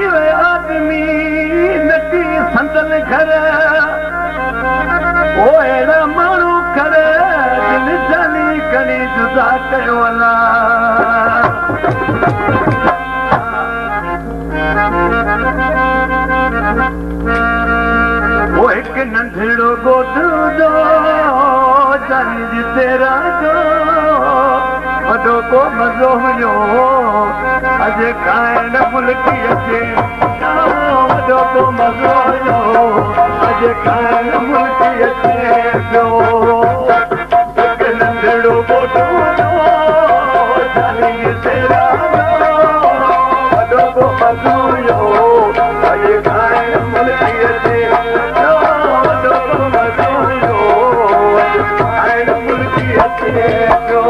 आदमी नटी संदन घर ओ अहिड़ा माण्हू करे दिल जानी कणी जुदा कयो वञा ओ हिकु नंढड़ो ॻोठु जो जानी जी तेरा जो वॾो को मज़ो हुयो अॼु खाइण मुल्की अचे वॾो को मज़ो हुयो अॼु खाइण मुल्की अचे पियो हिकु नंढड़ो ॻोठु जानी जी तेरा जो वॾो को मज़ो हुयो अॼु खाइण मुल्की अचे वॾो को मज़ो हुयो अॼु खाइण मुल्की अचे पियो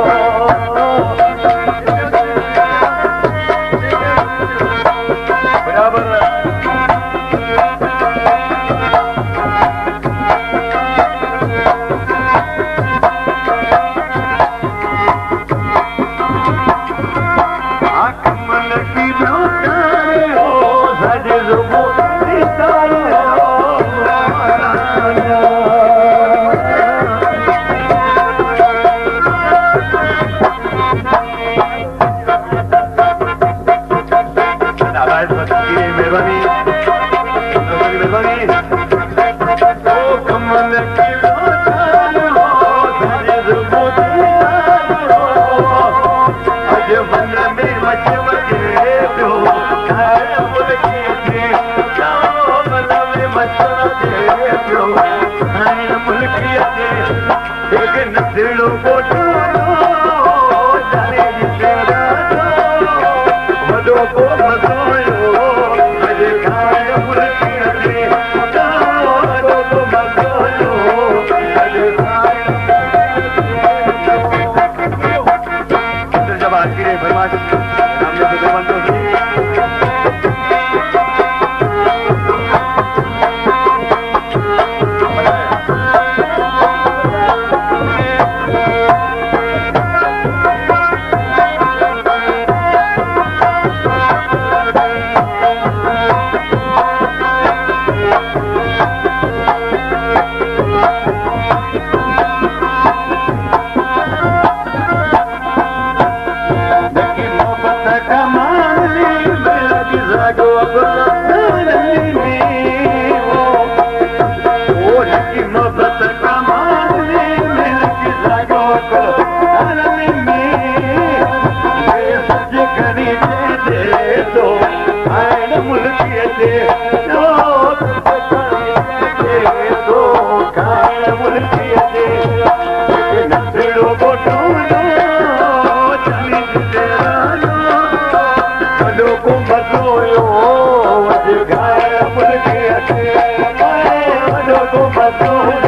Go,